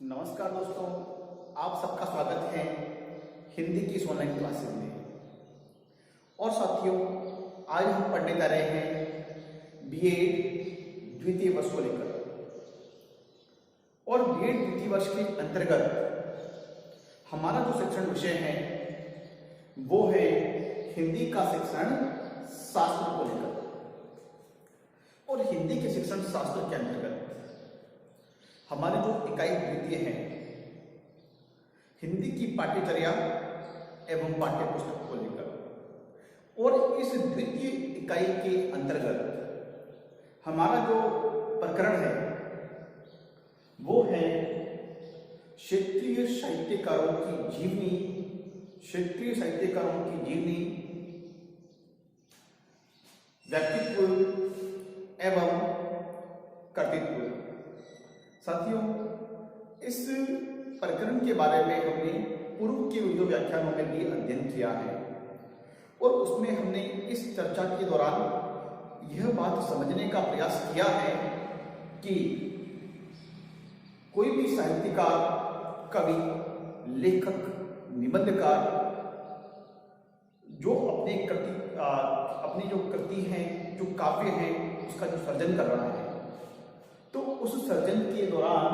नमस्कार दोस्तों, आप सबका स्वागत है हिंदी की इस ऑनलाइन क्लासेस में। और साथियों, आज हम पढ़ने जा रहे हैं बीएड द्वितीय वर्ष को लेकर। और बीएड द्वितीय वर्ष के अंतर्गत हमारा जो शिक्षण विषय है वो है हिंदी का शिक्षण शास्त्र को लेकर। और हिंदी के शिक्षण शास्त्र के अंतर्गत हमारी जो इकाई द्वितीय है, हिंदी की पाठ्यचर्या एवं पाठ्य पुस्तक को लेकर, और इस द्वितीय इकाई के अंतर्गत हमारा जो प्रकरण है वो है क्षेत्रीय साहित्यकारों की जीवनी, क्षेत्रीय साहित्यकारों की जीवनी, व्यक्तित्व एवं कर्तृत्व। साथियों, इस प्रकरण के बारे में हमने पूर्व के वीडियो व्याख्यानों में भी अध्ययन किया है और उसमें हमने इस चर्चा के दौरान यह बात समझने का प्रयास किया है कि कोई भी साहित्यकार, कवि, लेखक, निबंधकार जो अपनी जो कृति है, जो काव्य है, उसका जो सर्जन कर रहा है, तो उस सर्जन के दौरान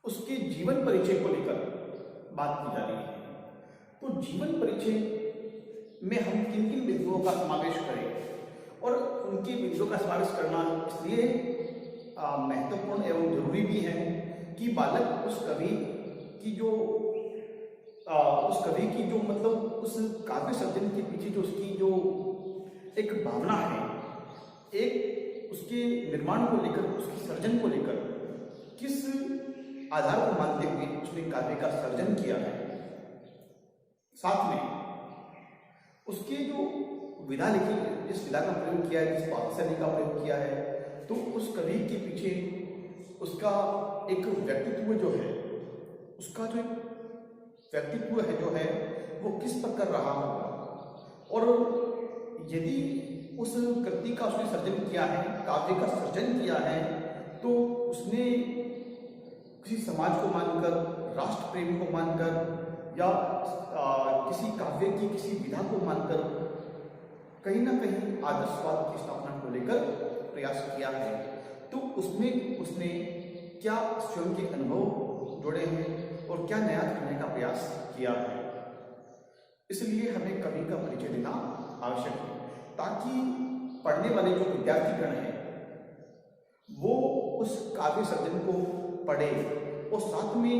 उसके जीवन परिचय को लेकर बात की जा रही है। तो जीवन परिचय में हम किन किन बिंदुओं का समावेश करें, और उनके बिंदुओं का समावेश करना इसलिए महत्वपूर्ण एवं जरूरी भी है कि बालक उस कवि की जो मतलब उस काव्य सर्जन के पीछे जो उसकी जो एक भावना है, एक उसके निर्माण को लेकर, उसके सर्जन को लेकर किस आधार को मानते हुए उसने काव्य का सर्जन किया है, साथ में उसके जो विधा लिखी, जिस विधा का प्रयोग किया है, जिस पाठशैली का प्रयोग किया है, तो उस कवि के पीछे उसका एक व्यक्तित्व जो है, उसका जो व्यक्तित्व है जो है वो किस प्रकार रहा होगा। और यदि उस कृति का उसने सर्जन किया है, काव्य का सर्जन किया है, तो उसने किसी समाज को मानकर, राष्ट्र प्रेम को मानकर, या किसी काव्य की किसी विधा को मानकर कहीं ना कहीं आदर्शवाद की स्थापना को लेकर प्रयास किया है। तो उसमें उसने क्या स्वयं के अनुभव जोड़े हैं और क्या नया करने का प्रयास किया है। इसलिए हमें कवि का परिचय देना आवश्यक है, ताकि पढ़ने वाले जो विद्यार्थीगण हैं वो उस काव्य सर्जन को पढ़े और साथ में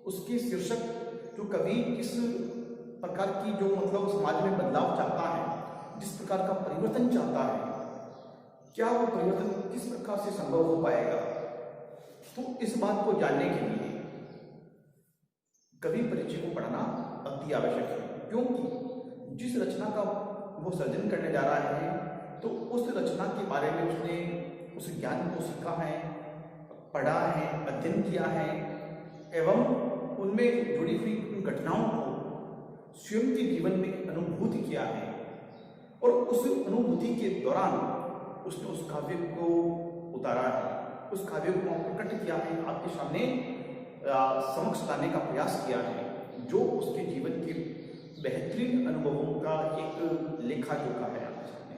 उसके शीर्षक जो कवि किस प्रकार की जो मतलब समाज में बदलाव चाहता है, जिस प्रकार का परिवर्तन चाहता है, क्या वो परिवर्तन किस प्रकार से संभव हो पाएगा। तो इस बात को जानने के लिए कवि परिचय को पढ़ना अति आवश्यक है, क्योंकि जिस रचना का वो सर्जन करने जा रहा है, तो उस रचना के बारे में उसने उस ज्ञान को सीखा है, पढ़ा है, अध्ययन किया है, एवं उनमें जुड़ी हुई उन घटनाओं को स्वयं के जीवन में अनुभूति किया है, और उस अनुभूति के दौरान उसने उस काव्य को उतारा है, उस काव्य को प्रकट किया है, आपके सामने समक्ष लाने का प्रयास किया है, जो उसके जीवन के बेहतरीन अनुभवों का एक लेखा जोखा है आपके सामने।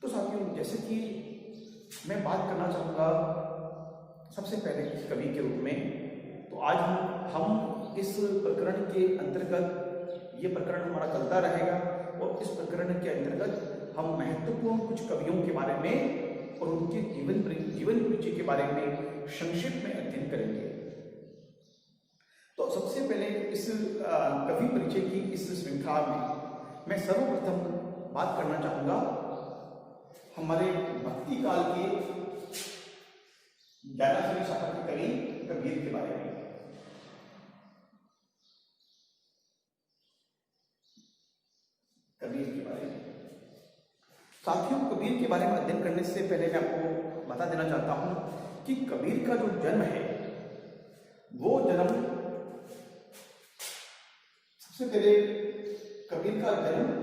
तो साथियों, जैसे कि मैं बात करना चाहूँगा सबसे पहले इस कवि के रूप में, तो आज हम इस प्रकरण के अंतर्गत, ये प्रकरण हमारा चलता रहेगा, और इस प्रकरण के अंतर्गत हम महत्वपूर्ण कुछ कवियों के बारे में और उनके जीवन परिचय के बारे में संक्षिप्त में अध्ययन करेंगे। तो सबसे पहले इस कवि परिचय की इस श्रृंखला में मैं सर्वप्रथम बात करना चाहूँगा हमारे भक्ति काल के ज्ञानाश्रय शाखा के कवि कबीर के बारे में। कबीर के बारे में साथियों, कबीर के बारे में अध्ययन करने से पहले मैं आपको बता देना चाहता हूं कि कबीर का जो जन्म है, वो जन्म सबसे पहले कबीर का जन्म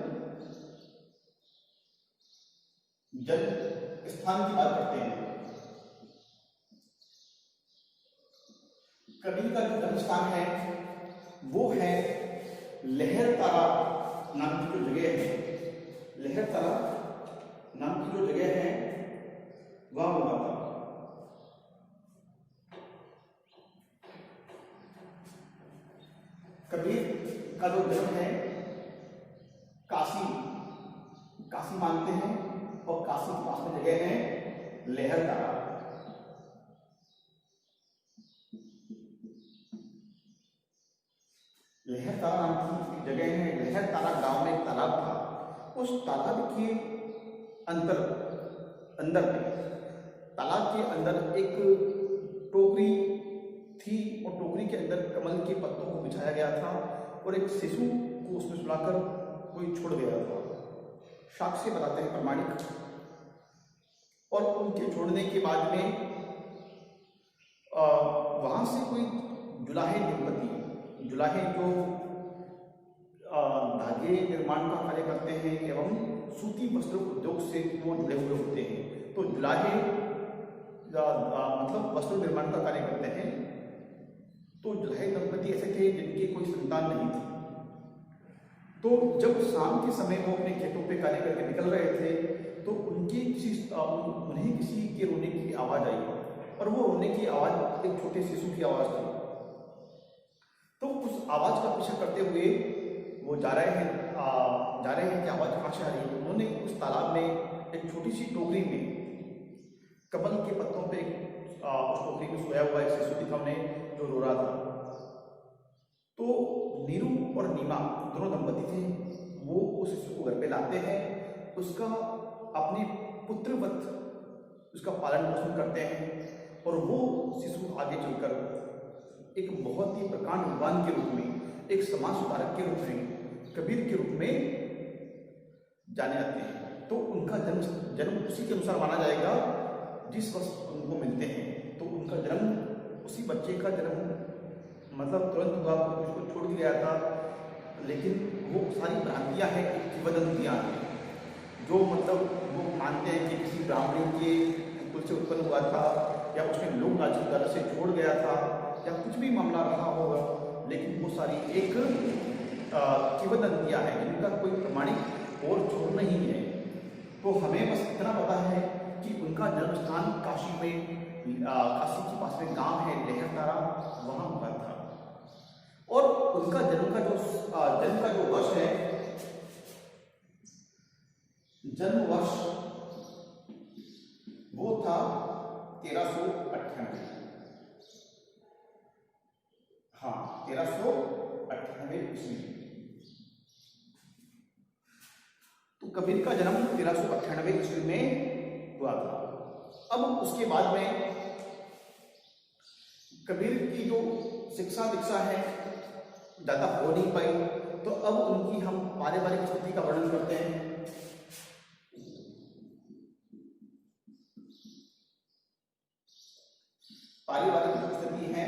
स्थान की बात करते हैं कबीर का जो जन्म स्थान है वो है लहर तारा नाम की जो जगह है, लहर तारा नाम की जो जगह है वहां हुआ था। कबीर का जो जन्म है काशी, काशी मानते हैं, और काशी के पास में जगह है लहर तारा। लहर तारा नाम की जगह है। लहर तारा गांव में एक तालाब था। उस तालाब के अंदर तालाब के अंदर एक टोकरी थी, और टोकरी के अंदर कमल के पत्तों को बिछाया गया था, और एक शिशु को उसमें सुलाकर कोई छोड़ गया था। साक्ष्य बताते हैं प्रमाणिक। और उनके छोड़ने के बाद में वहां से कोई जुलाहे दंपति, जुलाहे जो धागे निर्माण का कार्य करते हैं एवं सूती वस्त्र उद्योग से वो जुड़े हुए होते हैं, तो जुलाहे मतलब वस्त्र निर्माण का कार्य करते हैं। तो जुलाहे दंपति ऐसे थे जिनकी कोई संतान नहीं थी। तो जब शाम के समय वो अपने खेतों पे कार्य करके निकल रहे थे, तो उन्हें किसी के रोने की आवाज आई, और वो रोने की आवाज एक छोटे शिशु की आवाज थी। तो उस आवाज का पीछा करते हुए वो जा रहे हैं कि आवाज कहाँ से आ रही है। उन्होंने उस तालाब में एक छोटी सी टोकरी में कमल के पत्तों पे उस टोकरी में सोया हुआ एक शिशु दिखा उन्हें, जो रो रहा था। तो नीरू और नीमा दोनों दंपति थे, वो उस शिशु को घर पे लाते हैं, उसका अपने पुत्रवत उसका पालन पोषण करते हैं, और वो शिशु आगे चलकर एक बहुत ही प्रकांड विद्वान के रूप में, एक समाज सुधारक के रूप में, कबीर के रूप में जाने जाते हैं। तो उनका जन्म उसी के अनुसार माना जाएगा जिस वर्ष उनको मिलते हैं। तो उनका जन्म, उसी बच्चे का जन्म मतलब तुरंत हुआ, उसको छोड़ के गया था, लेकिन वो सारी भ्रांतियाँ हैं, किंवदंतियाँ हैं, जो मतलब वो मानते हैं कि किसी ब्राह्मणी के कुल से उत्पन्न हुआ था, या उसने लोक राजनीति दल से छोड़ गया था, या कुछ भी मामला रहा होगा, लेकिन वो सारी एक किंवदंतियाँ हैं जिनका कोई प्रमाणिक और छोर नहीं है। तो हमें बस इतना पता है कि उनका जन्म स्थान काशी में, काशी के पास में गांव है लहर तारा, वहां हुआ था। और उनका जन्म का जो वर्ष है, जन्म वर्ष वो था 1398। हाँ, 1398 ईस्वी। तो कबीर का जन्म 1398 ईस्वी में हुआ था। अब उसके बाद में कबीर की जो शिक्षा दीक्षा है ज्यादा हो नहीं पाई, तो अब उनकी हम पारिवारिक स्थिति का वर्णन करते हैं। पारिवारिक जो स्थिति है,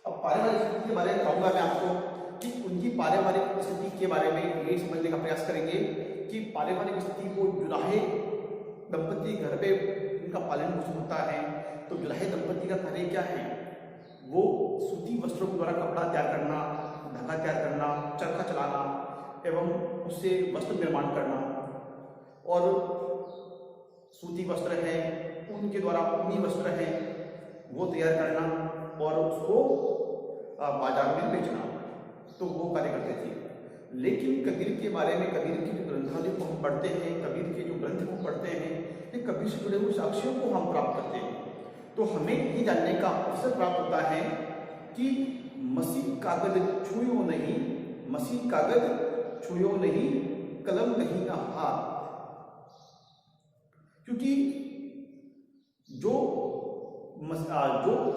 अब पारिवारिक स्थिति के बारे में कहूंगा मैं आपको कि उनकी पारिवारिक स्थिति के बारे में ये समझने का प्रयास करेंगे कि पारिवारिक स्थिति को जुलाहे दंपति घर पे उनका पालन पोषण होता है। तो जुलाहे दंपति का कार्य क्या है? वो सूती वस्त्रों के द्वारा कपड़ा तैयार करना, धागा तैयार करना, चरखा चलाना एवं उससे वस्त्र निर्माण करना, और सूती वस्त्र है उनके द्वारा ऊनी वस्त्र है वो तैयार करना और उसको बाजार में बेचना, तो वो कार्य करते थे। लेकिन कबीर के बारे में, कबीर की जो ग्रंथावली को हम पढ़ते हैं, कबीर के जो ग्रंथ को पढ़ते हैं, ये कबीर से जुड़े हुए साक्ष्यों को हम प्राप्त करते हैं, तो हमें ये जानने का अवसर प्राप्त होता है कि मसीह कागज छुयो नहीं, मसीह कागज छुयो नहीं, कलम कहीं ना हाथ। क्योंकि जो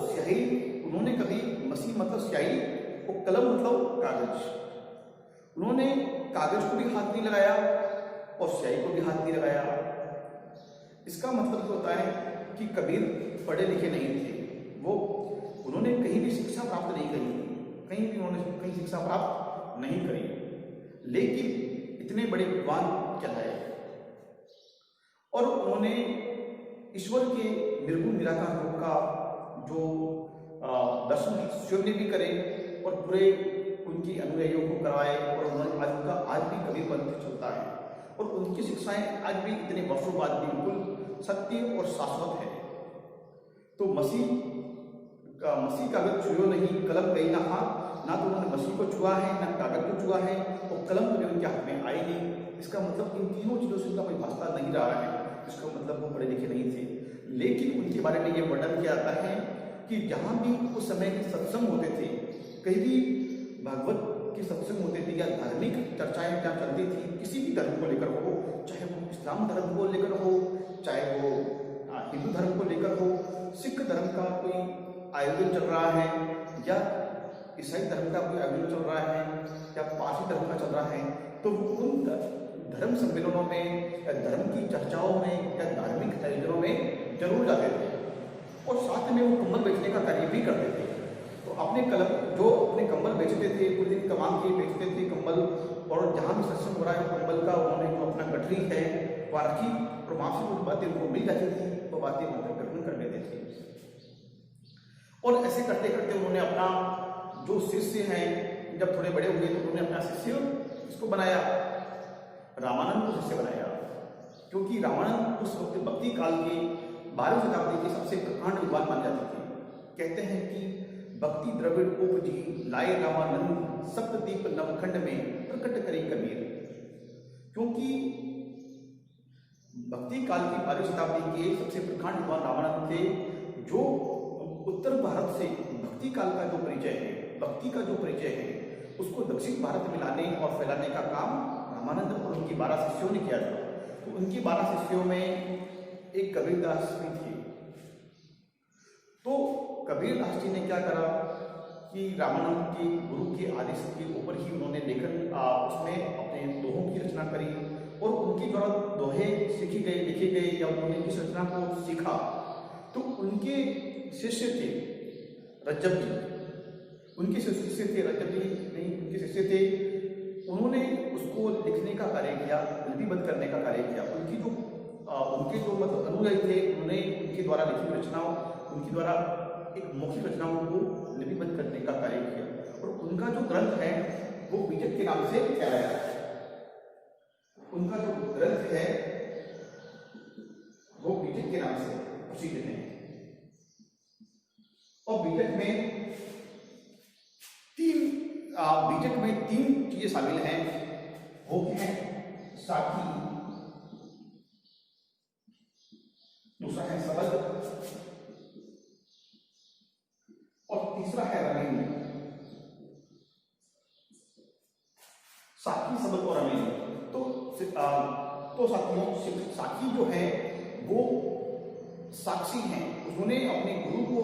स्याही उन्होंने कभी, मसीह मतलब स्याही और कलम मतलब कागज, उन्होंने कागज को भी हाथ नहीं लगाया और स्याही को भी हाथ नहीं लगाया। इसका मतलब ये होता है कि कबीर पढ़े लिखे नहीं थे, उन्होंने कहीं भी शिक्षा प्राप्त नहीं करी, कहीं भी उन्होंने कहीं शिक्षा प्राप्त नहीं करी। लेकिन इतने बड़े विद्वान कहलाए और उन्होंने ईश्वर के निर्गुण निराकार रूप का जो दर्शन शिव ने भी करे और पूरे उनकी अनुयायियों को करवाए और उन्होंने आज भी कबीर पंथ चलता है और उनकी शिक्षाएं आज भी इतने वर्षों बाद भी बिल्कुल सत्य और शाश्वत है। तो मसीह कागज छुओ नहीं, कलम गई ना हाथ, ना तो उन्होंने मसीह को छुआ है ना कागज को छुआ है और कलम कभी उनके हाथ में आई नहीं। इसका मतलब इन तीनों चीजों से उनका कोई वास्ता नहीं रहा है, इसका मतलब वो पढ़े लिखे नहीं थे। लेकिन उनके बारे में ये वर्णन किया जाता है कि जहां भी उस समय के सत्संग होते थे, कहीं भी भागवत के सत्संग होते थे या धार्मिक चर्चाएं जहाँ चलती थी किसी भी धर्म को लेकर हो, चाहे वो इस्लाम धर्म को लेकर हो, चाहे वो हिंदू धर्म को लेकर हो, सिख धर्म का कोई आयोजन चल रहा है या ईसाई धर्म का कोई आयोजन चल रहा है या पारसी धर्म का चल रहा है, तो उन धर्म सम्मेलनों में या धर्म की चर्चाओं में या धार्मिक आयोजनों में जरूर जाते थे और साथ में वो कम्बल बेचने का कार्य भी करते थे। तो अपने कम्बल बेचते थे, पूरे दिन कमा के बेचते थे कम्बल, और जहाँ भी सत्संग हो रहा है कम्बल का उन्होंने जो अपना गठरी है वो रखी और वहाँ से कुछ बातें उनको मिल जाती थी, वो बातें मतलब ग्रहण कर लेते थे। और ऐसे करते करते उन्होंने अपना जो शिष्य हैं, जब थोड़े बड़े हुए तो उन्होंने अपना शिष्य इसको बनाया, रामानंद को शिष्य बनाया, क्योंकि रामानंद उस वक्त भक्ति काल के 12वीं शताब्दी के सबसे प्रकांड विद्वान माने जाते थे। कहते हैं कि भक्ति द्रविड़ उपजी लाए रामानंद सप्तदीप नवखंड में प्रकट करे कबीर। क्योंकि भक्ति काल की 12वीं शताब्दी के सबसे प्रकांड विद्वान रामानंद थे, जो उत्तर भारत से भक्ति काल का जो परिचय है, भक्ति का जो परिचय है, उसको दक्षिण भारत में लाने और फैलाने का काम रामानंद और उनकी 12 शिष्यों ने किया था। तो उनकी 12 शिष्यों में एक कबीरदास भी थे। तो कबीरदास जी ने क्या करा कि रामानंद के गुरु के आदेश के ऊपर ही उन्होंने लेखन उसमें अपने दोहों की रचना करी और उनके द्वारा दोहे लिखे गए या उन्होंने इस रचना को सीखा। तो उनके शिष्य थे रज्जब जी, उनके शिष्य थे, उन्होंने उसको लिखने का कार्य किया, लिपिबद्ध करने का कार्य किया। उनके जो मतलब अनुयायी थे, उन्होंने उनके द्वारा लिखी रचनाओं, उनके द्वारा एक मौखिक रचनाओं को लिपिबद्ध करने का कार्य किया और उनका जो ग्रंथ है वो बीजक के नाम से कहलाया है। उनका जो ग्रंथ है वो बीजक के नाम से प्रसिद्ध है और बीजक में तीन चीजें शामिल हैं। वो है साखी, दूसरा है शब्द और तीसरा है रमेनी। साखी, शब्द और रमेनी। तो साथियों, साखी जो है वो साक्षी हैं, उन्होंने अपने गुरु को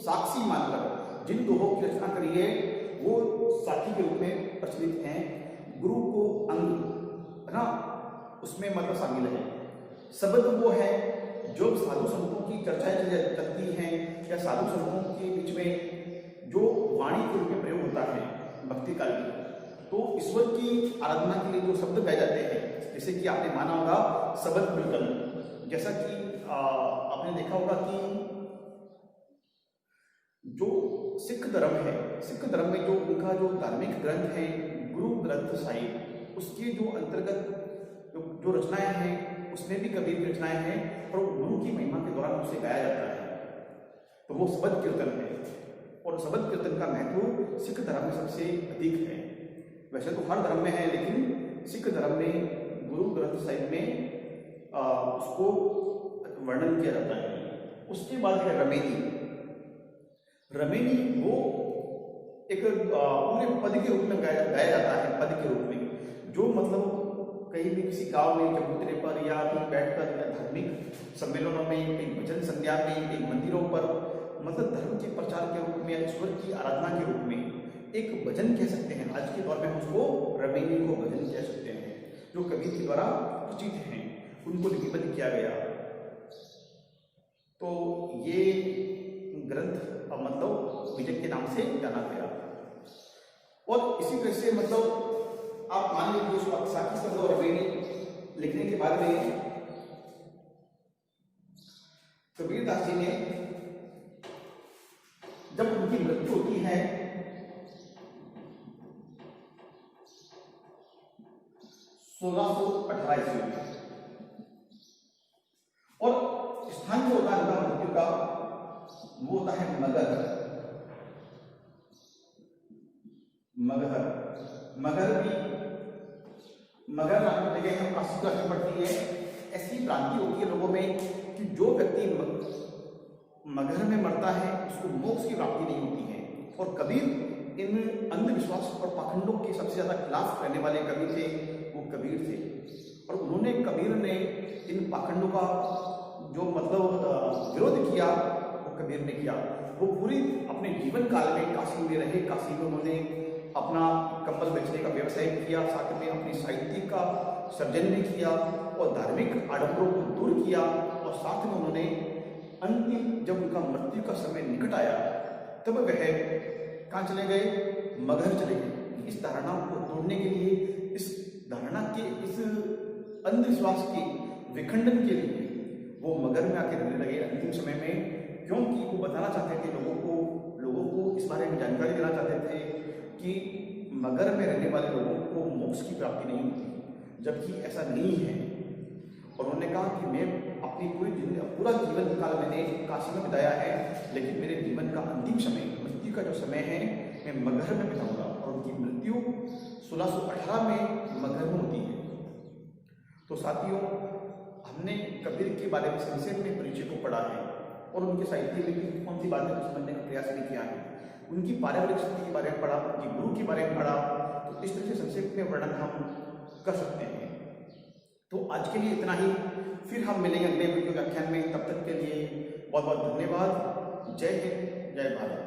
साक्षी मानकर जिन दोहों की रचना करी है वो साखी के रूप में प्रचलित हैं। गुरु को अंग है ना, उसमें मतलब शामिल है। शब्द वो है जो साधु संतों की चर्चाएं चलती हैं या साधु संतों के बीच में जो वाणी के रूप में प्रयोग होता है भक्ति काल में, तो ईश्वर की आराधना के लिए जो शब्द गाए जाते हैं, जैसे कि आपने माना होगा शब्द कीर्तन। जैसा कि आपने देखा होगा कि जो सिख धर्म है, सिख धर्म में जो उनका जो धार्मिक ग्रंथ है गुरु ग्रंथ साहिब, उसके जो अंतर्गत जो रचनाएं हैं उसमें भी कबीर की रचनाएं हैं और गुरु की महिमा के दौरान उसे गाया जाता है, तो वो शब्द कीर्तन है। और शब्द कीर्तन का महत्व सिख धर्म में सबसे अधिक है। वैसे तो हर धर्म में है, लेकिन सिख धर्म में गुरु ग्रंथ साहिब में उसको वर्णन किया जाता है। उसके बाद है रमेनी। रमेनी वो एक पूरे पद के रूप में गाया जाता है, पद के रूप में, जो मतलब कहीं भी किसी गांव में चबूतरे पर या कहीं बैठकर या धार्मिक सम्मेलनों में, कहीं भजन संध्या में, कहीं मंदिरों पर, मतलब धर्म के प्रचार के रूप में, ईश्वर की आराधना के रूप में एक भजन कह सकते हैं। आज के दौर में हम उसको रमेनी को भजन कह सकते हैं, जो कबीर के द्वारा रचित हैं, उनको लिपिबद्ध किया गया। तो ये ग्रंथ मतलब बीजक के नाम से जाना गया। और इसी तरह से मतलब आप मान लीजिए उसको साकी शब्द और बेनी लिखने के बाद में कबीरदास जी ने जब उनकी मृत्यु होती है 1618 ईस्वी में, और स्थान जो होता है मृत्यु का वो होता है मगध। मगध नाम की जगह हम काशी का पड़ती है। ऐसी भ्रांति होती है लोगों में कि जो व्यक्ति मगध में मरता है उसको मोक्ष की प्राप्ति नहीं होती है। और कबीर इन अंधविश्वास और पाखंडों के सबसे ज्यादा खिलाफ रहने वाले कवि थे, वो कबीर थे। और उन्होंने कबीर ने इन पाखंडों का जो मतलब विरोध किया वो कबीर ने किया। वो पूरी अपने जीवन काल में काशी में रहे। काशी में उन्होंने अपना कंबल बेचने का व्यवसाय किया, साथ में अपनी साहित्य का सर्जन भी किया और धार्मिक आडंबरों को दूर किया। और साथ में उन्होंने अंतिम जब उनका मृत्यु का समय निकट आया तब वह कहाँ चले गए? मगध चले गए। इस धारणा को तोड़ने के लिए, इस धारणा के, इस अंधविश्वास के विखंडन के लिए वो मगध में आके रहने लगे अंतिम समय में, क्योंकि वो बताना चाहते थे लोगों को इस बारे में जानकारी देना चाहते थे कि मगध में रहने वाले लोगों को मोक्ष की प्राप्ति नहीं होती, जबकि ऐसा नहीं है। और उन्होंने कहा कि मैं अपनी पूरा जीवन काल मैंने काशी में बिताया है, लेकिन मेरे जीवन का अंतिम समय, मृत्यु का जो समय है, मैं मगध में बिताऊंगा। और उनकी मृत्यु 1618 में मगध में होती है। तो साथियों, हमने कबीर के बारे में संक्षेप में परिचय को पढ़ा है और उनके साहित्य में भी कौन सी बातें समझने का प्रयास भी किया है। उनकी पारिवारिक स्थिति के बारे में पढ़ा, उनकी गुरु के बारे में पढ़ा। तो इस तरह से संक्षेप में वर्णन हम कर सकते हैं। तो आज के लिए इतना ही, फिर हम मिलेंगे अगले वीडियो व्याख्यान में। तब तक के लिए बहुत बहुत धन्यवाद। जय हिंद, जय भारत।